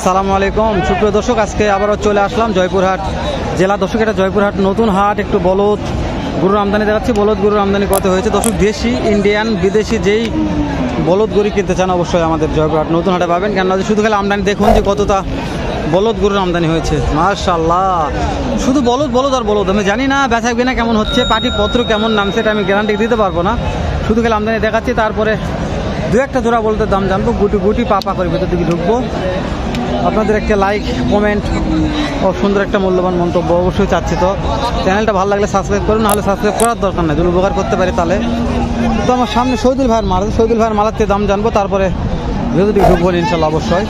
আসসালামু আলাইকুম সুপ্রিয় দর্শক, আজকে আবারও চলে আসলাম জয়পুরহাট জেলা। দর্শক, এটা জয়পুরহাট নতুন হাট। একটু বলদ গরুর আমদানি দেখাচ্ছি। বলদ গরুর আমদানি কত হয়েছে দর্শক? দেশি, ইন্ডিয়ান, বিদেশি যেই বলদ গরু কিনতে চান অবশ্যই আমাদের জয়পুরহাট নতুন হাটে পাবেন। কেননা শুধু খালি আমদানি দেখুন যে কতটা বলদ গরুর আমদানি হয়েছে। মাশাআল্লাহ, শুধু বলদ বলদ আর বলদ। আমি জানি না বেচা কিনা কেমন হচ্ছে, পাটিপত্র কেমন নামছে, এটা আমি গ্যারান্টি দিতে পারবো না। শুধু খালি আমদানি দেখাচ্ছি, তারপরে দু একটা জোড়া বলতে দাম জানবো। গুটি গুটি পাপা করে ভেতর দিকে ঢুকবো। আপনাদের একটা লাইক, কমেন্ট ও সুন্দর একটা মূল্যবান মন্তব্য অবশ্যই চাচ্ছি। তো চ্যানেলটা ভালো লাগলে সাবস্ক্রাইব করুন, নাহলে সাবস্ক্রাইব করার দরকার নেই, যদি উপকার করতে পারি তাহলে। তো আমার সামনে শহীদুল ভাইয়ের মাল, শহীদুল ভাইয়ের মালার থেকে দাম জানবো, তারপরে ভেতর দিকে ঢুকবো ইনশাল্লাহ অবশ্যই।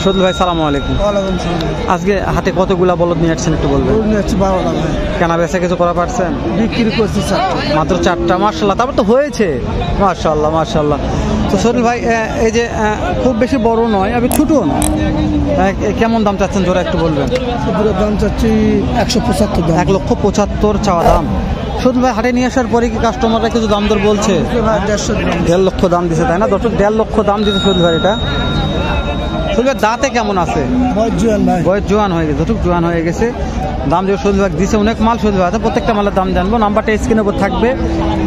শহীদুল ভাই, সালামু আলাইকুম। আজকে হাটে কতগুলা বলদ নিয়ে আসছেন একটু বলবেন? কেনা বেচা কিছু করা পারছেন? বিক্রি করছি মাত্র 4টা। মার্শাল্লাহ, তারপর তো হয়েছে। মার্শাল্লাহ মার্শাল্লাহ। তো শহীদুল ভাই, এই যে খুব বেশি বড় নয়, আমি ছোট না, কেমন দাম চাচ্ছেন জোড়া একটু বলবেন? দাম চাচ্ছি 175। 1,75,000 চাওয়া দাম। শহীদুল ভাই, হাটে নিয়ে আসার পরে কি কাস্টমাররা কিছু দাম দর বলছে? 1.5 লক্ষ দাম দিছে, তাই না দর্শক? 1.5 লক্ষ দাম দিছে শহীদুল ভাই। এটা দাঁতে কেমন আছে? বয়স জোয়ান হয়ে গেছে, দর্শক জোয়ান হয়ে গেছে। দাম যে শহীদুল ভাই দিছে, অনেক মাল শহীদুল ভাই আছে, প্রত্যেকটা মালের দাম জানবো। নাম্বারটা স্ক্রিনের উপর থাকবে,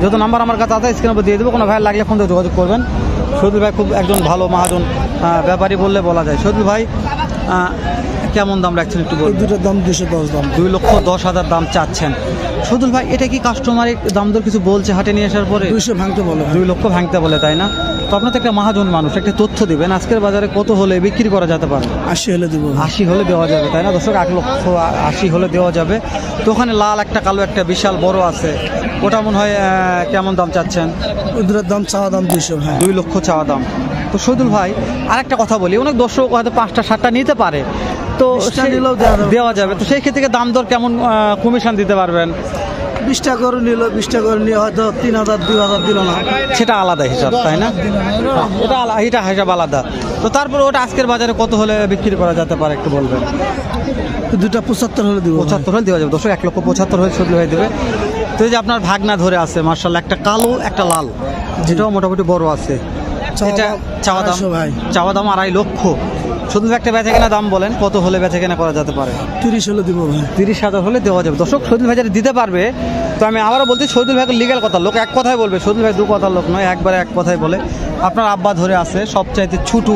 যত নাম্বার আমার কাছে আছে স্ক্রিনের উপর দিয়ে দেবো। কোনো ভাই লাগলে ফোন দিয়ে যোগাযোগ করবেন। শহীদুল ভাই খুব একজন ভালো মহাজন ব্যাপারী বললে বলা যায়। শহীদুল ভাই, কেমন দাম রাখছেন একটু বলুন? দুটোর দাম 210 দাম। 2,10,000 দাম চাচ্ছেন। শহীদুল ভাই, এটা কি কাস্টমারের দাম দর কিছু বলছে হাটে নিয়ে আসার পরে? 200 ভাঙতে বলে। 2 লক্ষ ভাঙতে বলে, তাই না? তো আপনার তো একটা মহাজন মানুষ, একটা তথ্য দিবেন আজকের বাজারে কত হলে বিক্রি করা যেতে পারে? 80 হলে দেবো। 80 হলে দেওয়া যাবে, তাই না দর্শক? 1,80,000 হলে দেওয়া যাবে। তো ওখানে লাল একটা, কালো একটা, বিশাল বড় আছে, ওটা মনে হয় কেমন দাম চাচ্ছেন? ওদের দাম চাওয়া দাম 200। হ্যাঁ, 2 লক্ষ চাওয়া দাম। তো শহীদুল ভাই, আরেকটা কথা বলি, অনেক দর্শক হয়তো 5টা 7টা নিতে পারে, তো দেওয়া যাবে। তো সেই ক্ষেত্রে দাম দর কেমন কমিশন দিতে পারবেন? 20 টাকা করে নিল, 20 টাকা করে নিয়ে হয়তো 3,000 2,000 দিল না, সেটা আলাদা হিসাব, তাই না? এটা হিসাব আলাদা। তো তারপরে ওটা আজকের বাজারে কত হলে বিক্রি করা যেতে পারে একটু বলবেন? 275 হলে দিব। 75 হলে দেওয়া যাবে দর্শক। 1,75,000 হলে শহীদুল হয়ে দেবে। তো এই যে আপনার ভাগনা ধরে আছে মার্শাল্লাহ, একটা কালো একটা লাল, যেটাও মোটামুটি বড় আছে। এটা চাওয়া দাম 2.5 লক্ষ। শুধু একটা বেচা কেনা দাম বলেন, কত হলে বেচা কেনা করা যেতে পারে? 30 হলে দিব ভাই। 30,000 হলে দেওয়া যাবে দর্শক। শহীদুল ভাই যারা দিতে পারবে, তো আমি আবারও বলছি, শহীদুল ভাই লিগ্যাল কথা, লোক এক কথাই বলবে। শহীদুল ভাই 2 কথার লোক নয়, একবারে এক কথাই বলে। আপনার আব্বা ধরে আছে সবচাইতে ছোটো,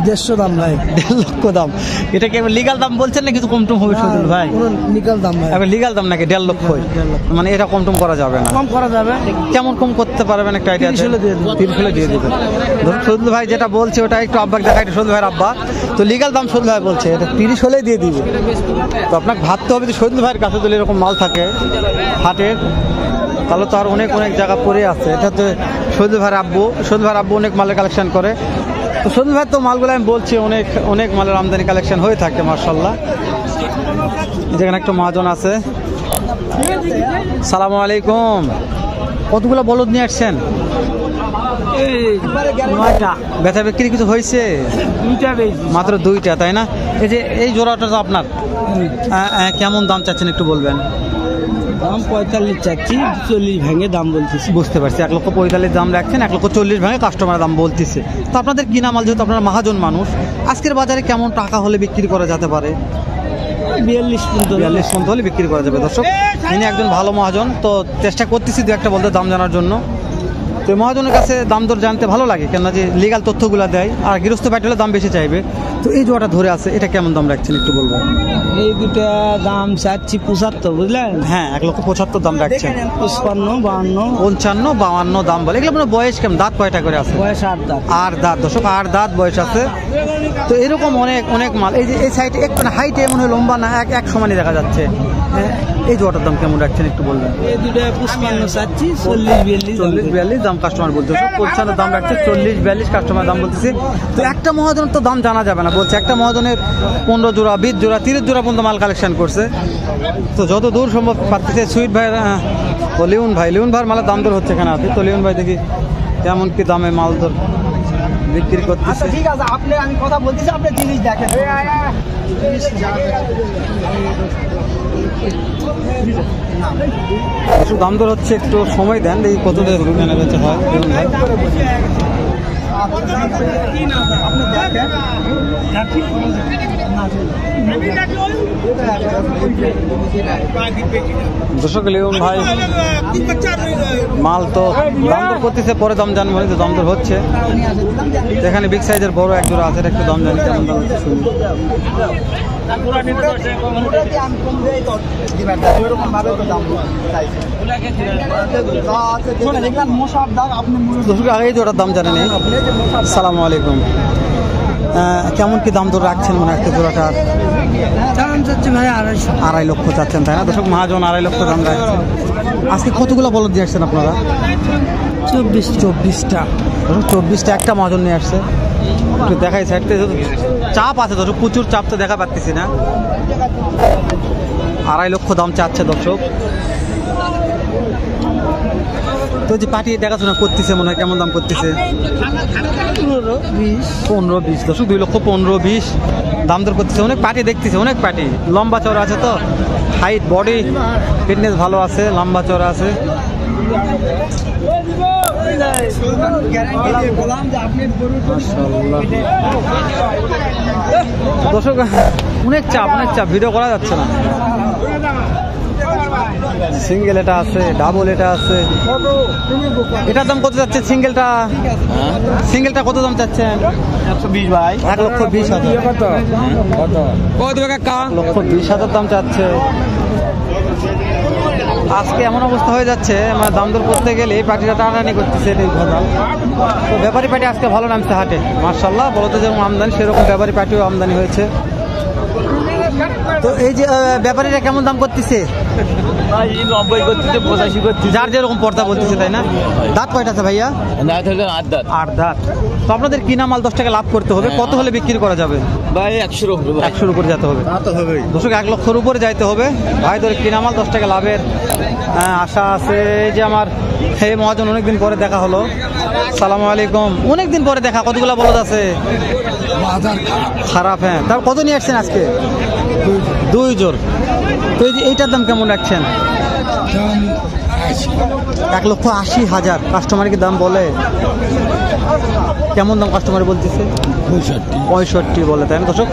150 দাম ভাই। 1.5 লক্ষ দাম। এটা কি লিগ্যাল দাম বলছেন না কিছু কমটম হবে শহীদুল ভাই? লিগ্যাল দাম ভাই। এখন লিগ্যাল দাম নাকি 1.5 লক্ষ? মানে এটা কমটম করা যাবে না। কম করা যাবে। কেমন কম করতে পারবেন একটা আইডিয়া? 30 হলে দিয়ে দেবেন। শহীদুল ভাই যেটা বলছে ওটা একটু আব্বাকে দেখাই, শহীদুল ভাইয়ের আব্বা। তো লিগ্যাল দাম শহীদুল ভাই বলছে এটা 30 হলে দিয়ে দিবে। তো আপনাকে ভাবতে হবে যে শহীদুল ভাইয়ের কাছে যদি এরকম মাল থাকে হাটের, তাহলে তো আর অনেক জায়গা পড়ে আছে। এটা তো শহীদুল ভাইয়ের আব্বু অনেক মালের কালেকশন করে। তো শহীদুল ভাই তো মালগুলো আমি বলছি অনেক মালের আমদানি কালেকশন হয়ে থাকে মার্শাল্লাহ। যেখানে একটা মহাজন আছে। সালামু আলাইকুম। কতগুলো বলদ নিয়ে আসছেন? বেচা বিক্রি কিছু হয়েছে? মাত্র 2টা, তাই না? এই জোড়াটা তো আপনার, কেমন দাম চাচ্ছেন একটু বলবেন? দাম 45 চাচ্ছি, 40 ভেঙে দাম বলতেছি। বুঝতে পারছি, 1,45,000 দাম রাখছেন, 1,40,000 ভেঙে কাস্টমার দাম বলতেছে। তো আপনাদের কিনা মাল, যেহেতু আপনারা মহাজন মানুষ, আজকের বাজারে কেমন টাকা হলে বিক্রি করা যেতে পারে? 42 পর্যন্ত হলে বিক্রি করা যাবে দর্শক। ইনি একজন ভালো মহাজন, তো চেষ্টা করতেছি 2-1টা বলতে দাম জানার জন্য। তো মহাজনের কাছে দাম দর জানতে ভালো লাগে, কেননা যে লিগাল তথ্যগুলো দেয়। আর গৃহস্থ পাইলে দাম বেশি চাইবে। তো এই জোয়াটা ধরে আছে, এটা কেমন দাম রাখছেন একটু বলবেন? এই দুটা দাম চাচ্ছি 75, বুঝলেন? হ্যাঁ, 1,75,000 দাম রাখছেন। 55, 52, 55 দাম বলে। এগুলো আপনার বয়স কেমন? দাঁত কয়টা করে আছে? বয়স 8 দাঁত। 8 দাঁত দর্শক, 8 দাঁত বয়স আছে। তো এরকম অনেক মাল। এই যে এই সাইডে একটু হাইটে মনে হয় লম্বা না, এক সমানই দেখা যাচ্ছে। এই জোয়াটার দাম কেমন রাখছেন একটু বলবেন? এই দুটা 55 চাচ্ছি, 40-42 দাম কাস্টমার বলতেছে। 55 দাম রাখছে, 40-42 কাস্টমার দাম বলতেছে। তো একটা মহাজনের তো দাম জানা যাবে না বলছে। একটা মহাজনের 15 জোড়া, 20 জোড়া, 30 জোড়া পর্যন্ত মাল কালেকশন করছে। তো যত দূর সম্ভব পারতেছে সুইট ভাই, লিওন ভাইয়ের মালের দাম দর হচ্ছে এখানে আছে। তো লিওন ভাই দেখি কেমন কি দামে মাল দর বিক্রি করতেছে। ঠিক আছে, আমি কথা বলতেছি, আপনি জিনিস দেখেন। একটু দাম দর হচ্ছে, একটু সময় দেন, এই কত গরু কেনা বেচা হয় ভাই। দর্শক লিওন ভাই মাল তো দাম দর করতেছে, পরে দাম জানবো, তো দাম দর হচ্ছে। এখানে বিগ সাইজের বড় এক জোড়া আছে, একটু দাম জানি কেমন দাম হচ্ছে শুনি। দর্শক আগে জোড়ার দাম জানেন। আসসালামু আলাইকুম, কেমন কি দাম দর রাখছেন মনে একটা জোড়াটার? ভাই 2.5 লক্ষ চাচ্ছেন, তাই না? দর্শক মহাজন 2.5 লক্ষ দাম রাখছেন। আজকে কতগুলো বলদ দিয়ে আসছেন আপনারা? 24টা। 24টা একটা মহাজন নিয়ে আসছে। একটু দেখাই সাইডতে, চাপ আছে দর্শক, প্রচুর চাপ, তো দেখা পাচ্ছি না। 2.5 লক্ষ দাম চাচ্ছে দর্শক। তো যে পার্টি দেখাশোনা করতেছে মনে হয়, কেমন দাম করতেছে? 15-20 দর্শক, 2,15,20 দাম দর করতেছে। অনেক পার্টি দেখতেছে, অনেক পার্টি লম্বা চওড়া আছে, তো হাইট বডি ফিটনেস ভালো আছে, লম্বা চওড়া আছে। দর্শক অনেক চাপ, ভিডিও করা যাচ্ছে না। সিঙ্গেল এটা আছে, ডাবল এটা আছে। এটার দাম কত যাচ্ছে? সিঙ্গেলটা কত দাম চাচ্ছেন? 120 ভাই। 1,20,000। 1,20,000 দাম চাচ্ছে। আজকে এমন অবস্থা হয়ে যাচ্ছে, মানে দাম দর করতে গেলে পার্টিটা টানাটানি করতেছে, এটাই কথা। তো ব্যাপারী পার্টি আজকে ভালো নামছে হাটে, মার্শাল্লাহ। বলতে যেমন আমদানি, সেরকম ব্যাপারী পার্টিও আমদানি হয়েছে। তো এই যে ব্যাপারীরা কেমন দাম করতেছে? 90 করতেছে, 85 করতেছে, যার যেরকম পর্দা বলতেছে, তাই না? দাঁত কয়টা আছে ভাইয়া? 8 দাঁত। তো আপনাদের কিনা মাল 10 টাকা লাভ করতে হবে, কত হলে বিক্রি করা যাবে ভাই? 100 উপরে যেতে হবে। দর্শক 1 লক্ষের উপরে যাইতে হবে ভাই। ধরে কিনা মাল 10 টাকা লাভের আশা আছে। এই যে আমার হে মহাজন, অনেকদিন পরে দেখা হলো। সালামু আলাইকুম। অনেকদিন পরে দেখা, কতগুলা বলদ আছে? খারাপ। হ্যাঁ, তার কত নিয়ে আসছেন আজকে? 2 জোড়। তো এই যে এইটার দাম কেমন রাখছেন? 1,80,000। কাস্টমারকে দাম বলে কেমন দাম? কাস্টমার বলতেছে 65 বলে, তাই না দর্শক?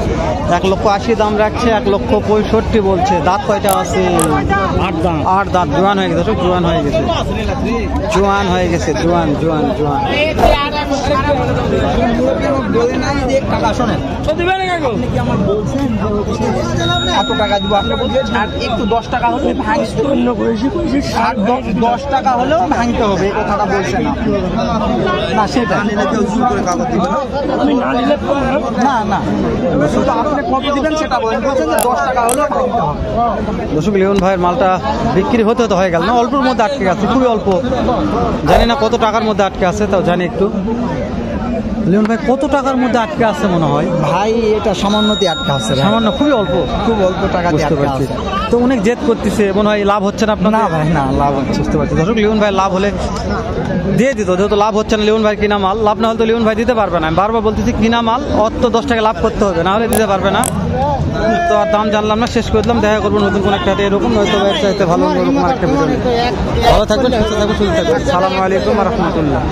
1,80,000 দাম রাখছে, 1,65,000 বলছে। দাঁত কয়টা আছে? 8 দাঁত। জোয়ান হয়ে গেছে দর্শক, জোয়ান হয়ে গেছে। জোয়ান। এত টাকা দিব আপনি বলছেন, আর একটু 10 টাকা হলে 10 টাকা হলেও ভাঙতে হবে, এই কথাটা বলছেন না? সেটা না, শুধু আপনি কত দিবেন সেটা বলেন। বলছেন যে 10 টাকা হলেও ভাঙতে হবে। দর্শক লিওন ভাইয়ের মালটা বিক্রি হতে হয়ে গেল না, অল্পের মধ্যে আটকে আছে, খুবই অল্প। জানি না কত টাকার মধ্যে আটকে আছে, তাও জানি একটু। লিওন ভাই কত টাকার মধ্যে আটকে আছে মনে হয়? ভাই এটা সামান্যতে আটকে আছে, সামান্য, খুবই অল্প, খুব অল্প টাকা দিয়ে আটকে আছে। তো অনেক জেদ করতেছে, মনে হয় লাভ হচ্ছে না আপনার? না ভাই, না লাভ হচ্ছে। বুঝতে পারছি দর্শক, লিওন ভাই লাভ হলে দিয়ে দিত, যেহেতু লাভ হচ্ছে না। লিওন ভাই কিনা মাল লাভ না হলে তো লিওন ভাই দিতে পারবে না। আমি বারবার বলতেছি কিনা মাল অত 10 টাকা লাভ করতে হবে, না হলে দিতে পারবে না। তো আর দাম জানলাম না, শেষ করে দিলাম। দেখা করবো নতুন কোন একটা এরকম, হয়তো চাইতে ভালো এরকম একটা ভিডিও। ভালো থাকবেন, সুস্থ থাকবেন, সুস্থ থাকবেন। সালামু আলাইকুম ওয়া রাহমাতুল্লাহ।